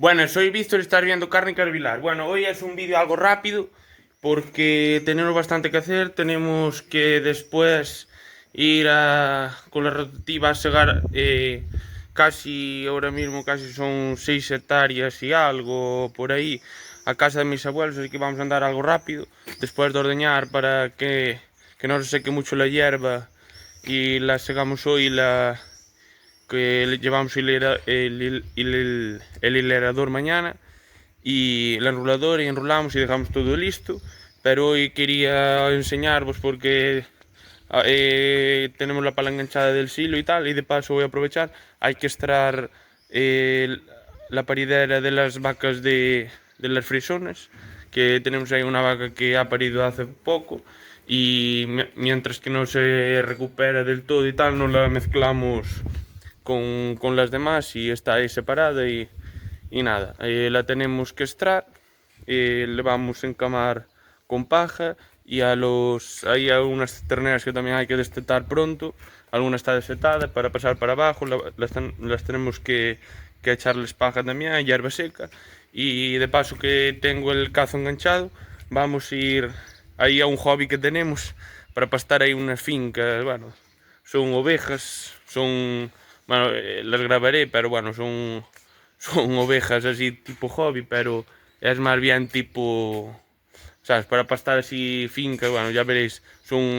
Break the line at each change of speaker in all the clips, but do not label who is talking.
Bueno, soy Víctor y estás viendo Cárnica Vilar. Bueno, hoy es un vídeo algo rápido porque tenemos bastante que hacer. Tenemos que después ir con la rotativa a segar casi, ahora mismo casi son 6 hectáreas y algo por ahí a casa de mis abuelos, así que vamos a andar algo rápido. Después de ordeñar para que no se seque mucho la hierba y la segamos hoy que llevamos el hilerador mañana y el enrulador y enrulamos y dejamos todo listo. Pero hoy quería enseñaros porque tenemos la pala enganchada del silo y tal, y de paso voy a aprovechar. Hay que extraer eh, la paridera de las vacas de las frisones, que tenemos ahí una vaca que ha parido hace poco y mientras que no se recupera del todo y tal, no la mezclamos con las demás y está ahí separada y nada, la tenemos que extraer, le vamos a encamar con paja y hay algunas terneras que también hay que destetar pronto, alguna está desetada para pasar para abajo, las tenemos que echarles paja también, hierba seca, y de paso que tengo el cazo enganchado, vamos a ir ahí a un hobby que tenemos para pastar ahí unas fincas. Bueno, son ovejas, bueno, las grabaré, pero bueno, son ovejas así tipo hobby, pero es más bien tipo, ¿sabes? Para pastar así fincas, bueno, ya veréis,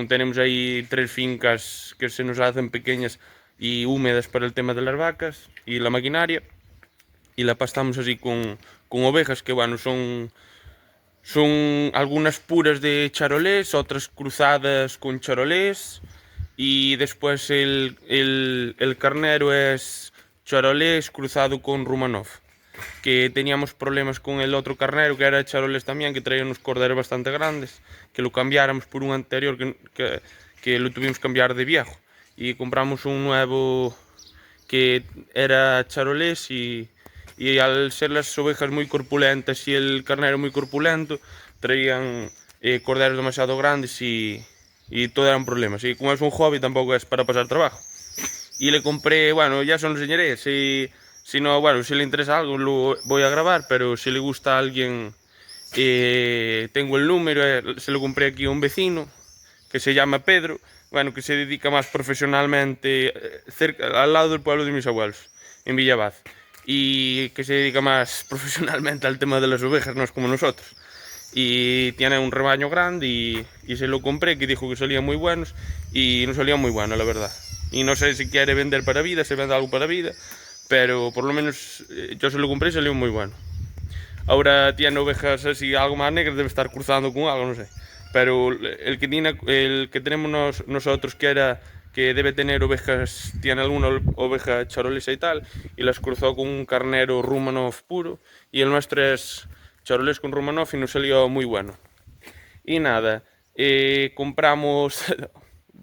tenemos ahí 3 fincas que se nos hacen pequeñas y húmedas para el tema de las vacas y la maquinaria, y la pastamos así con ovejas que, bueno, son algunas puras de charolés, otras cruzadas con charolés, y después el carnero es charolés cruzado con Rumanov. Que teníamos problemas con el otro carnero que era charolés también, que traía unos corderos bastante grandes, que lo cambiáramos por un anterior que lo tuvimos que cambiar de viejo. Y compramos un nuevo que era charolés y al ser las ovejas muy corpulentas y el carnero muy corpulento, traían corderos demasiado grandes y todo eran problemas. Y como es un hobby, tampoco es para pasar trabajo. Y le compré, bueno, ya se lo enseñaré. Si no, bueno, si le interesa algo, lo voy a grabar, pero si le gusta a alguien, tengo el número, se lo compré aquí a un vecino que se llama Pedro, bueno, que se dedica más profesionalmente al lado del pueblo de mis abuelos, en Villabaz, y que se dedica más profesionalmente al tema de las ovejas, no es como nosotros. Y tiene un rebaño grande y se lo compré, que dijo que salían muy buenos y no salían muy buenos, la verdad. Y no sé si quiere vender para vida, si vende algo para vida, pero por lo menos yo se lo compré y salió muy bueno. Ahora tiene ovejas así, algo más negras, debe estar cruzando con algo, no sé. Pero el que tenemos nosotros, que debe tener ovejas, tiene alguna oveja charolesa y tal, y las cruzó con un carnero Rumanov puro, y el nuestro es charolés con Rumanov y nos salió muy bueno. Y nada, compramos,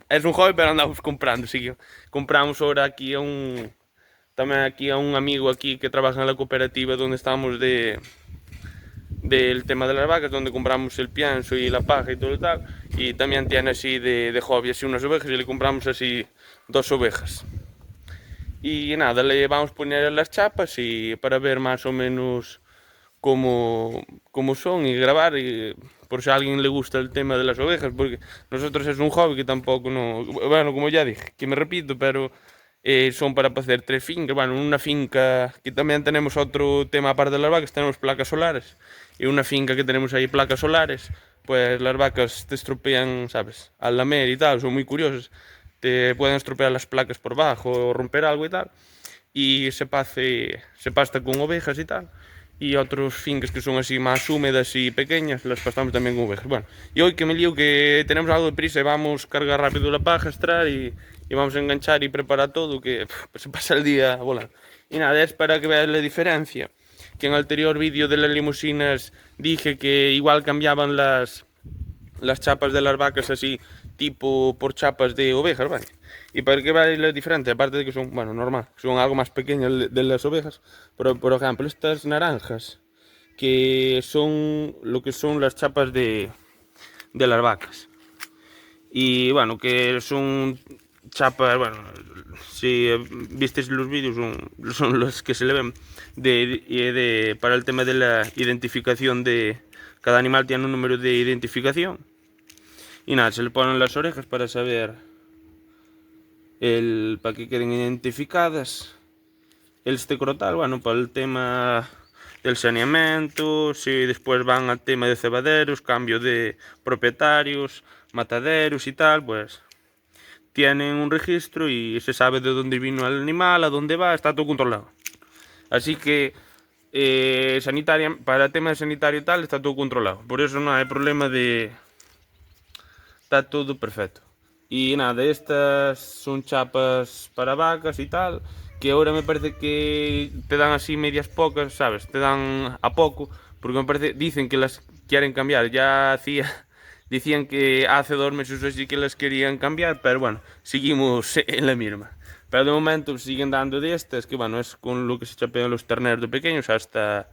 es un hobby, pero andamos comprando, sí. Compramos ahora también aquí a un amigo aquí que trabaja en la cooperativa donde estamos del tema de las vacas, donde compramos el pienso y la paja y todo y tal, y también tiene así de hobby así unas ovejas y le compramos así 2 ovejas. Y nada, le vamos a poner las chapas y para ver más o menos cómo son y grabar, y por si a alguien le gusta el tema de las ovejas, porque nosotros es un hobby que tampoco no, bueno, como ya dije, que me repito, pero son para hacer 3 fincas. Bueno, una finca que también tenemos otro tema aparte de las vacas, tenemos placas solares, y una finca que tenemos ahí placas solares, pues las vacas te estropean, ¿sabes? Al lamer y tal, son muy curiosas, te pueden estropear las placas por bajo o romper algo y tal, y se pasta con ovejas y tal, y otros fincas que son así más húmedas y pequeñas las pastamos también con ovejas. Bueno, y hoy que me lío que tenemos algo de prisa y vamos a cargar rápido la paja, extraer y vamos a enganchar y preparar todo, que pues se pasa el día volando. Y nada, es para que veas la diferencia, que en el anterior vídeo de las limusinas dije que igual cambiaban las chapas de las vacas así, tipo por chapas de ovejas, ¿vale? Y para que veáis la diferencia, aparte de que son, bueno, normal, son algo más pequeñas de las ovejas, pero por ejemplo, estas naranjas, que son lo que son las chapas de las vacas. Y bueno, que son chapas, bueno, si visteis los vídeos, son los que se le ven para el tema de la identificación de... Cada animal tiene un número de identificación. Y nada, se le ponen las orejas para saber para que queden identificadas. El crotal, bueno, para el tema del saneamiento, si después van al tema de cebaderos, cambio de propietarios, mataderos y tal, pues tienen un registro y se sabe de dónde vino el animal, a dónde va, está todo controlado. Así que para el tema de sanitario y tal, está todo controlado. Por eso no hay problema de... Está todo perfecto. Y nada, estas son chapas para vacas y tal, que ahora me parece que te dan así medias pocas, ¿sabes? Te dan a poco, porque me parece, dicen que las quieren cambiar. Decían que hace 2 meses así que las querían cambiar, pero bueno, seguimos en la misma. Pero de momento siguen dando de estas, que bueno, es con lo que se chapean los terneros de pequeños hasta...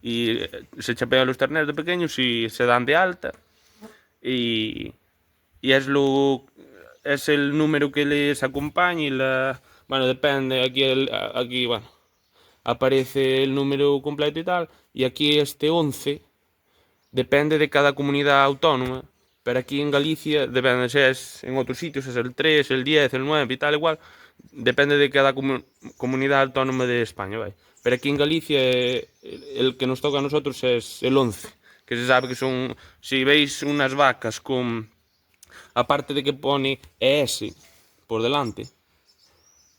Y se chapean los terneros de pequeños y se dan de alta. Y, y es el número que les acompaña y bueno, depende, aquí bueno, aparece el número completo y tal, y aquí este 11 depende de cada comunidad autónoma, pero aquí en Galicia, depende si es en otros sitios, es el 3, el 10, el 9 y tal, igual, depende de cada comunidad autónoma de España, ¿vale? Pero aquí en Galicia el que nos toca a nosotros es el 11, que se sabe que son, si veis unas vacas con, aparte de que pone ES por delante,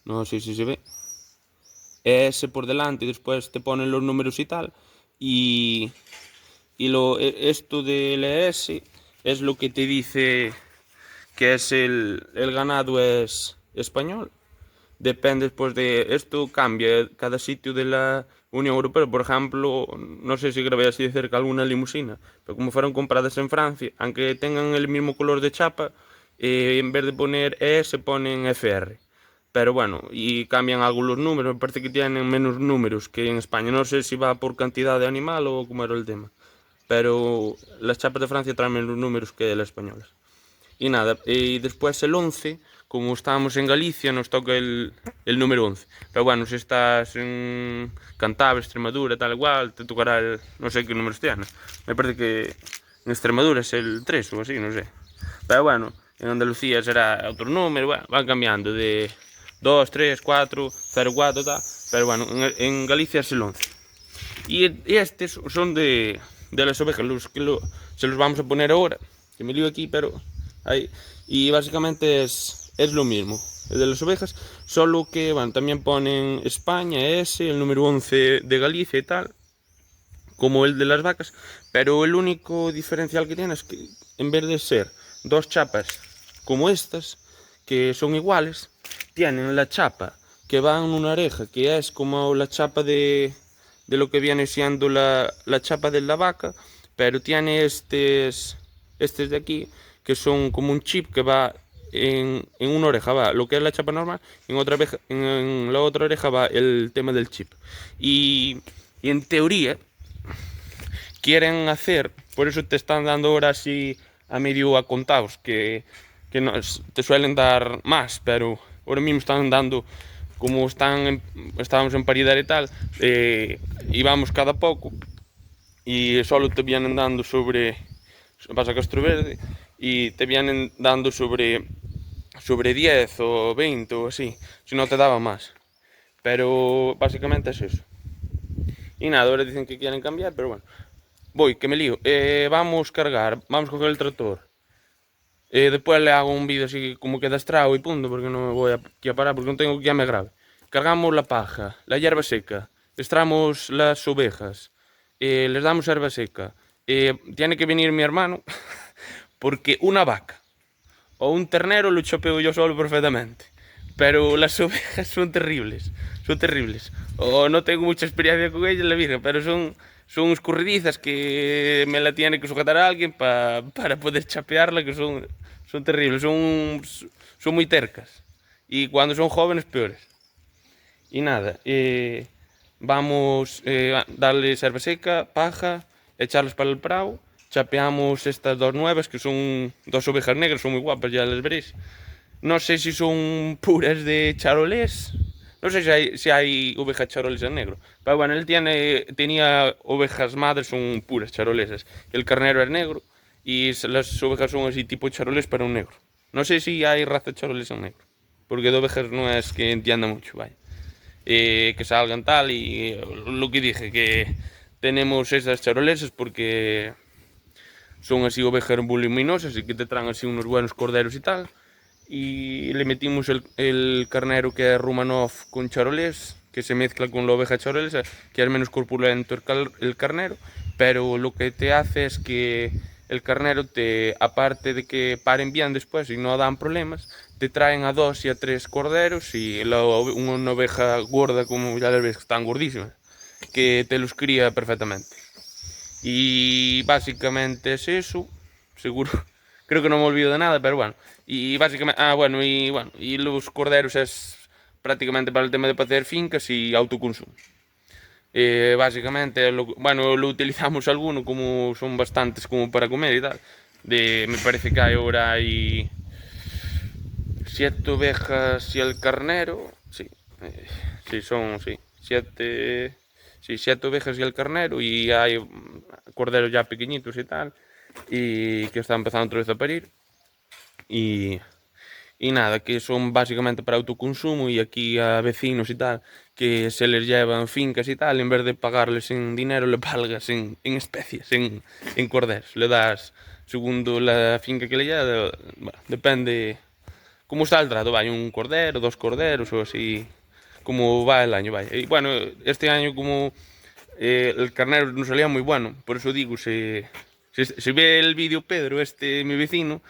no sé si se ve, ES por delante y después te ponen los números y tal, y esto del ES es lo que te dice que es el ganado es español. Depende pues de esto, cambia cada sitio de la Unión Europea. Por ejemplo, no sé si grabé así de cerca alguna limusina, pero como fueron compradas en Francia, aunque tengan el mismo color de chapa, en vez de poner E se ponen FR. Pero bueno, y cambian algo los números, me parece que tienen menos números que en España. No sé si va por cantidad de animal o cómo era el tema. Pero las chapas de Francia traen menos números que las españolas. Y nada, y después el 11, como estábamos en Galicia, nos toca el número 11. Pero bueno, si estás en Cantabria, Extremadura, tal igual, te tocará no sé qué números tienes. Me parece que en Extremadura es el 3 o así, no sé. Pero bueno, en Andalucía será otro número, bueno, van cambiando de 2, 3, 4, 0, 4, tal. Pero bueno, en Galicia es el 11. Y estos son de las ovejas, se los vamos a poner ahora, que me lío aquí, pero ahí. Y básicamente es lo mismo, el de las ovejas, solo que bueno, también ponen España, el número 11 de Galicia y tal, como el de las vacas, pero el único diferencial que tiene es que en vez de ser dos chapas como estas, que son iguales, tienen la chapa que va en una oreja, que es como la chapa de lo que viene siendo la chapa de la vaca, pero tiene estes de aquí, que son como un chip que va en una oreja, va lo que es la chapa normal, en la otra oreja va el tema del chip. Y en teoría quieren hacer, por eso te están dando ahora así a medio a contados, que te suelen dar más, pero ahora mismo están dando, como estábamos en paridad y tal, íbamos cada poco y solo te vienen dando vas a Castro Verde y te vienen dando sobre 10 o 20 o así, si no te daba más. Pero básicamente es eso. Y nada, ahora dicen que quieren cambiar, pero bueno. Voy, que me lío. Vamos a coger el tractor. Después le hago un vídeo así como que destrao y punto, porque no me voy aquí a parar, porque no tengo que ya me grabe. Cargamos la paja, la hierba seca, extramos las ovejas, les damos hierba seca. Tiene que venir mi hermano, porque una vaca o un ternero lo chopeo yo solo perfectamente. Pero las ovejas son terribles, son terribles. O no tengo mucha experiencia con ellas, la virgen, pero son escurridizas que me la tiene que sujetar a alguien para poder chapearla, que son terribles, son muy tercas. Y cuando son jóvenes, peores. Y nada, vamos a darles herba seca, paja, echarles para el prado, chapeamos estas dos nuevas, que son dos ovejas negras, son muy guapas, ya las veréis. No sé si son puras de charolés. No sé si hay ovejas charoles en negro. Pero bueno, él tenía ovejas madres, son puras charolesas. El carnero es negro y las ovejas son así tipo charolés, pero en negro. No sé si hay raza charoles en negro. Porque de ovejas no es que entienda mucho, vaya. Que salgan tal y lo que dije, que tenemos esas charolesas porque son así ovejas voluminosas y que te traen así unos buenos corderos y tal. Y le metimos el carnero que es Rumanov con charolés, que se mezcla con la oveja charolesa, que es menos corpulento el carnero, pero lo que te hace es que el carnero aparte de que paren bien después y no dan problemas, te traen a 2 y a 3 corderos y una oveja gorda, como ya les ves, que están gordísimas, que te los cría perfectamente. Y básicamente es eso. Seguro. Creo que no me olvido de nada, pero bueno. Y básicamente. Y los corderos es prácticamente para el tema de hacer fincas y autoconsumo. Básicamente, bueno, lo utilizamos alguno, como son bastantes como para comer y tal. Me parece que ahora hay 7 ovejas y el carnero. Sí, sí, sí. 7. Sí, 7 ovejas y el carnero. Y hay corderos ya pequeñitos y tal. Y que están empezando otra vez a parir. Y, y nada, que son básicamente para autoconsumo. Y aquí a vecinos y tal, que se les llevan fincas y tal, en vez de pagarles en dinero, le pagas en especies, en corderos. Le das, segundo la finca que le lleva, bueno, depende cómo está el trato, vaya, un cordero, 2 corderos o así, como va el año, vaya. Y bueno, este año como el carnero no salía muy bueno, por eso digo, se ve el vídeo Pedro, mi vecino,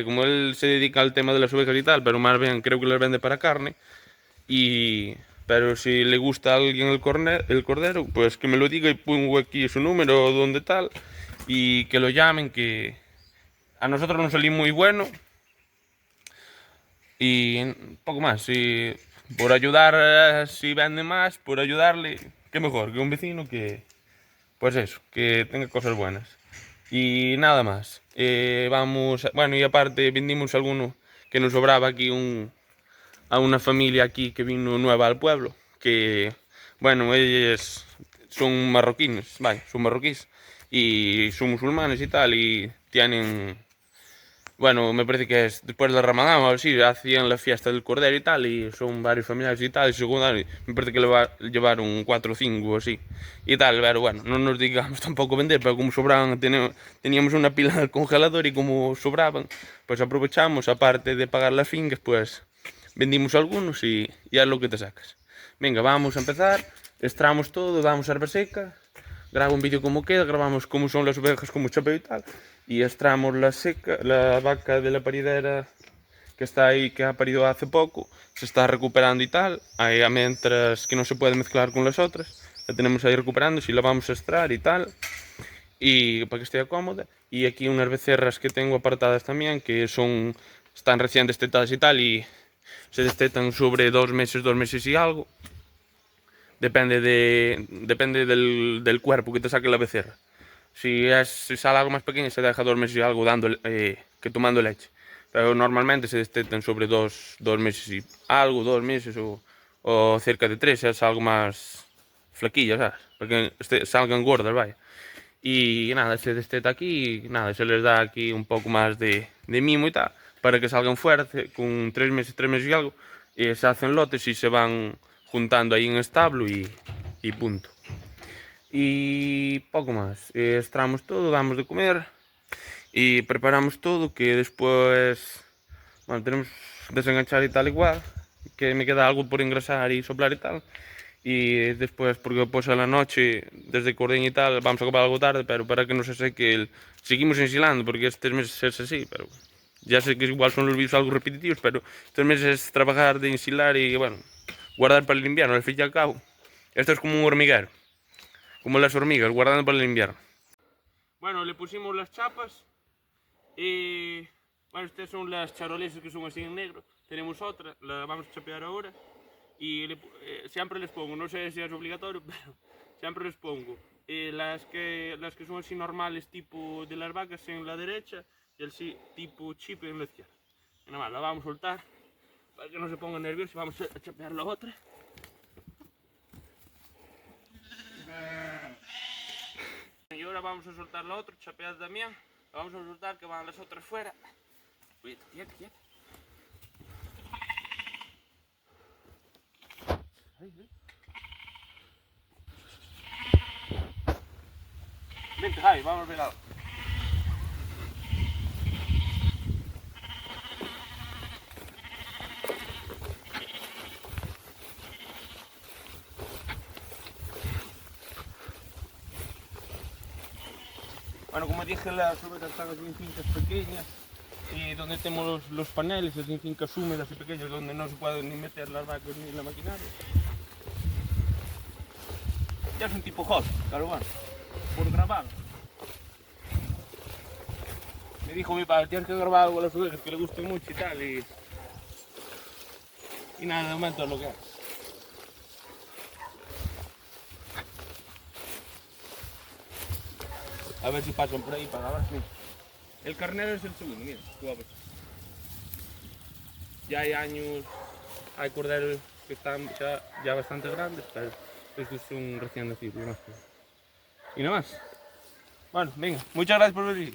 como él se dedica al tema de las ovejas y tal, pero más bien creo que las vende para carne, pero si le gusta a alguien el cordero, pues que me lo diga y pongo aquí su número, donde tal, y que lo llamen, que a nosotros nos salió muy bueno. Y poco más, si por ayudar, si vende más, por ayudarle, qué mejor que un vecino que, pues eso, que tenga cosas buenas. Y nada más. Bueno, y aparte vendimos alguno que nos sobraba aquí a una familia aquí que vino nueva al pueblo, que, bueno, ellos son marroquíes, vaya, son marroquíes, y son musulmanes y tal, y tienen, bueno, me parece que es después del Ramadán o así, hacían la fiesta del Cordero y tal, y son varios familiares y tal, y según me parece que llevaron 4 o 5 o así, y tal, pero bueno, no nos digamos tampoco vender, pero como sobraban, teníamos una pila en el congelador y como sobraban, pues aprovechamos, aparte de pagar las fincas, pues vendimos algunos y es lo que te sacas. Venga, vamos a empezar, extramos todo, damos herba seca, grabo un vídeo como queda, grabamos cómo son las ovejas, como chapeo y tal, y extramos la vaca de la paridera que está ahí, que ha parido hace poco, se está recuperando y tal, ahí, mientras que no se puede mezclar con las otras, la tenemos ahí recuperando, si la vamos a extraer y tal, y para que esté cómoda, y aquí unas becerras que tengo apartadas también, que están recién destetadas y tal, y se destetan sobre 2 meses, 2 meses y algo, depende del cuerpo que te saque la becerra. Si sale algo más pequeño, se deja 2 meses y algo que tomando leche. Pero normalmente se destetan sobre 2 meses y algo, 2 meses o cerca de 3, es algo más flaquilla, ¿sabes? Para que salgan gordas, vaya. Y nada, se desteta aquí y nada, se les da aquí un poco más de mimo y tal, para que salgan fuertes, con 3 meses y algo, se hacen lotes y se van juntando ahí en establo y punto. Y poco más. Extramos todo, damos de comer y preparamos todo, que después, bueno, tenemos que desenganchar y tal igual, que me queda algo por engrasar y soplar y tal. Y después, porque pues a la noche, desde Cordeña y tal, vamos a acabar algo tarde, pero para que no se seque, seguimos ensilando, porque estos meses es así, pero ya sé que igual son los vídeos algo repetitivos, pero estos meses es trabajar de ensilar y, bueno, guardar para el invierno, al fin y al cabo. Esto es como un hormiguero. Como las hormigas, guardando para el invierno. Bueno, le pusimos las chapas. Bueno, estas son las charolesas que son así en negro. Tenemos otra, la vamos a chapear ahora. Y siempre les pongo, no sé si es obligatorio, pero siempre les pongo las que son así normales, tipo de las vacas en la derecha, y el tipo chip en la izquierda. Y nada más, la vamos a soltar para que no se ponga nervioso y vamos a chapear la otra. Y ahora vamos a soltar la otra, chapeada también. La vamos a soltar que van las otras fuera. Quieto, quieto, quieto. Vente, Javi, vamos a ver algo. Bueno, como dije, las ovejas están aquí en fincas pequeñas y donde tenemos los paneles, es en fincas húmedas y pequeñas donde no se pueden ni meter las vacas ni la maquinaria. Ya es un tipo hot, claro, bueno, por grabar. Me dijo mi padre, tienes que grabar algo a las ovejas que le gusten mucho y tal, y nada, de momento es lo que hay. A ver si pasan por ahí para grabar. Mira. El carnero es el segundo, mira, tú vas a ver. Ya hay años, hay corderos que están ya bastante grandes, pero estos son recién nacidos. Y nada más. Bueno, venga, muchas gracias por venir.